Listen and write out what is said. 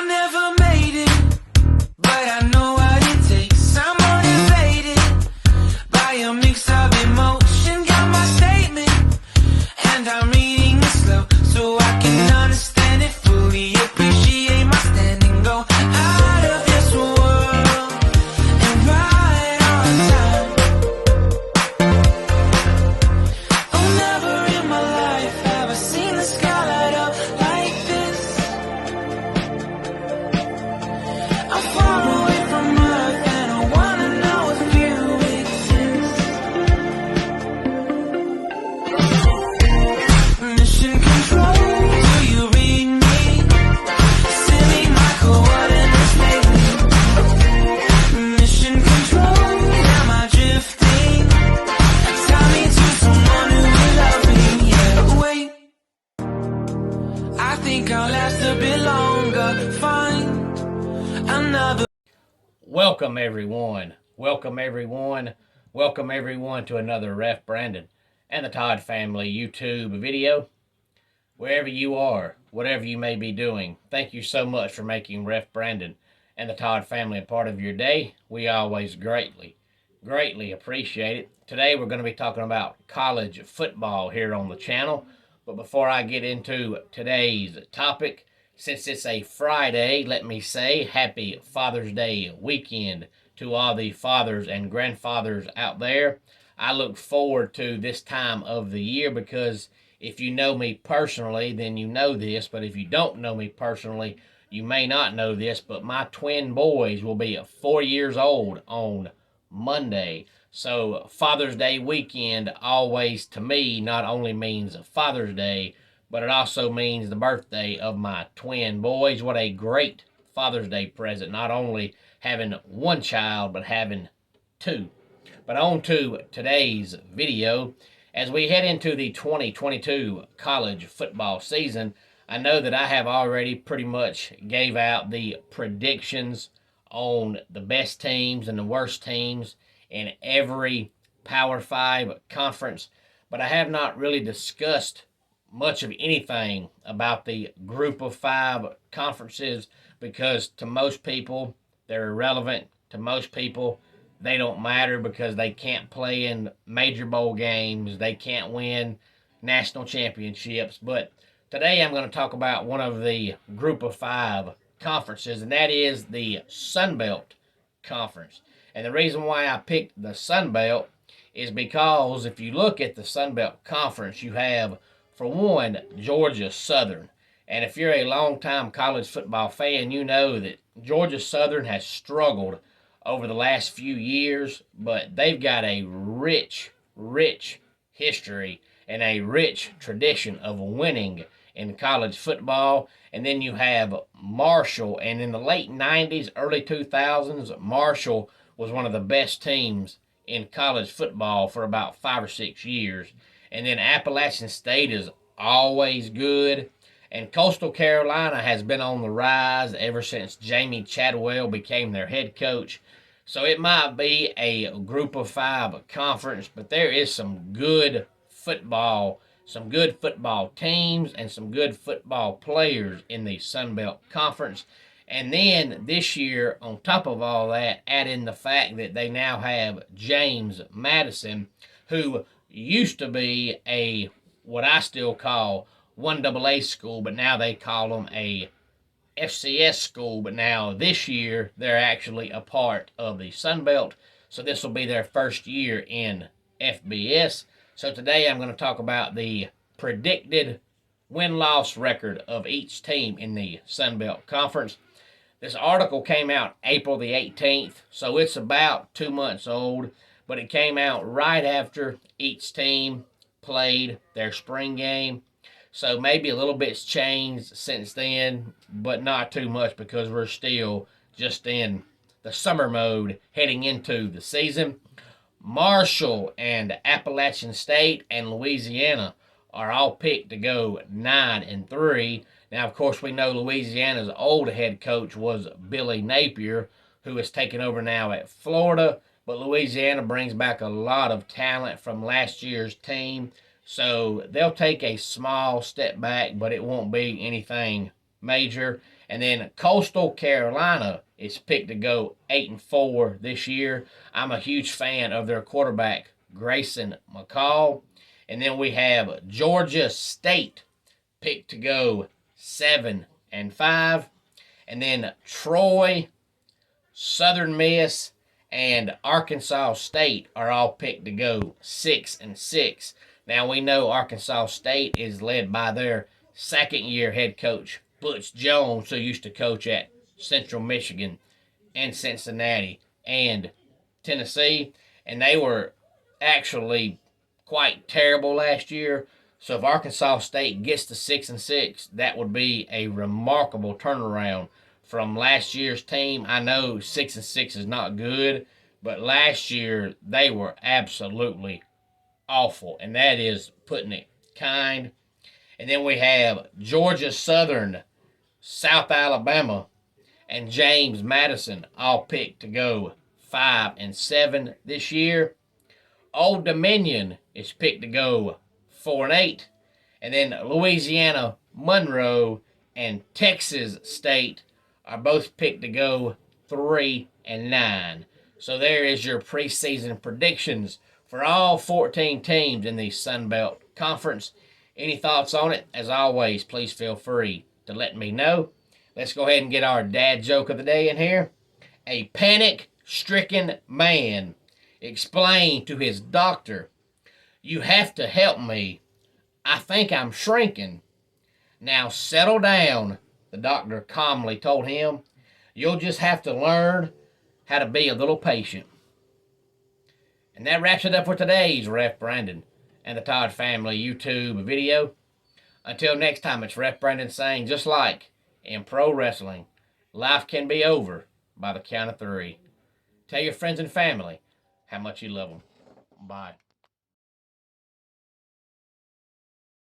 never made it, but I know what it takes. I'm motivated by a mix of emotion. Got my statement, and I'm reading it slow so I can understand it fully. Appreciate my standing, go out of this world and right on time. Oh, never in my life have I seen the sky light up like this. I'm far away from Earth and I wanna know if you exist. Mission control, do you read me? Send me my coordinates lately. Mission control, am I drifting? Tie me to someone who will love me, yeah. Wait, I think I'll last a bit longer. Find another. Welcome everyone. Welcome everyone to another Ref Brandon and the Todd Family YouTube video. Wherever you are, whatever you may be doing, thank you so much for making Ref Brandon and the Todd Family a part of your day. We always greatly appreciate it. Today we're going to be talking about college football here on the channel. But before I get into today's topic, since it's a Friday, let me say happy Father's Day weekend to all the fathers and grandfathers out there. I look forward to this time of the year because if you know me personally, then you know this. But if you don't know me personally, you may not know this. But my twin boys will be 4 years old on Monday. So Father's Day weekend always, to me, not only means Father's Day, but it also means the birthday of my twin boys. What a great Father's Day present. Not only having one child, but having two. But on to today's video. As we head into the 2022 college football season, I know that I have already pretty much gave out the predictions on the best teams and the worst teams in every Power 5 conference, but I have not really discussed much of anything about the Group of 5 conferences because to most people, they're irrelevant. To most people, they don't matter because they can't play in major bowl games. They can't win national championships. But today I'm going to talk about one of the Group of 5 conferences, and that is the Sun Belt Conference. And the reason why I picked the Sun Belt is because if you look at the Sun Belt Conference, you have, for one, Georgia Southern. And if you're a longtime college football fan, you know that Georgia Southern has struggled over the last few years, but they've got a rich history and a rich tradition of winning in college football. And then you have Marshall, and in the late 90s, early 2000s, Marshall was one of the best teams in college football for about 5 or 6 years. And then Appalachian State is always good. And Coastal Carolina has been on the rise ever since Jamie Chadwell became their head coach. So it might be a Group of 5 conference, but there is some good football teams and some good football players in the Sun Belt Conference. And then this year, on top of all that, add in the fact that they now have James Madison, who used to be what I still call 1AA school, but now they call them a FCS school. But now this year, they're actually a part of the Sun Belt. So this will be their first year in FBS. So today I'm going to talk about the predicted win-loss record of each team in the Sun Belt Conference. This article came out April the 18th, so it's about 2 months old, but it came out right after each team played their spring game. So maybe a little bit's changed since then, but not too much because we're still just in the summer mode heading into the season. Marshall and Appalachian State and Louisiana are all picked to go 9-3. Now, of course, we know Louisiana's old head coach was Billy Napier, who is taking over now at Florida. But Louisiana brings back a lot of talent from last year's team. So they'll take a small step back, but it won't be anything major. And then Coastal Carolina is picked to go 8-4 this year. I'm a huge fan of their quarterback, Grayson McCall. And then we have Georgia State picked to go 7-5. And then Troy, Southern Miss, and Arkansas State are all picked to go 6-6. Now we know Arkansas State is led by their second-year head coach, Butch Jones, who used to coach at Central Michigan and Cincinnati and Tennessee. And they were actually quite terrible last year. So if Arkansas State gets to 6-6, that would be a remarkable turnaround from last year's team. I know 6-6 is not good, but last year they were absolutely awful, and that is putting it kind. And then we have Georgia Southern, South Alabama, and James Madison all picked to go 5-7 this year. Old Dominion is picked to go 4-8. And then Louisiana Monroe and Texas State are both picked to go 3-9. So there is your preseason predictions for all 14 teams in the Sun Belt Conference. Any thoughts on it? As always, please feel free to let me know. Let's go ahead and get our dad joke of the day in here. A panic-stricken man explained to his doctor, "You have to help me. I think I'm shrinking." "Now settle down," the doctor calmly told him. "You'll just have to learn how to be a little patient." And that wraps it up for today's Ref Brandon and the Todd Family YouTube video. Until next time, it's Ref Brandon saying, just like in pro wrestling, life can be over by the count of 3. Tell your friends and family how much you love them. Bye.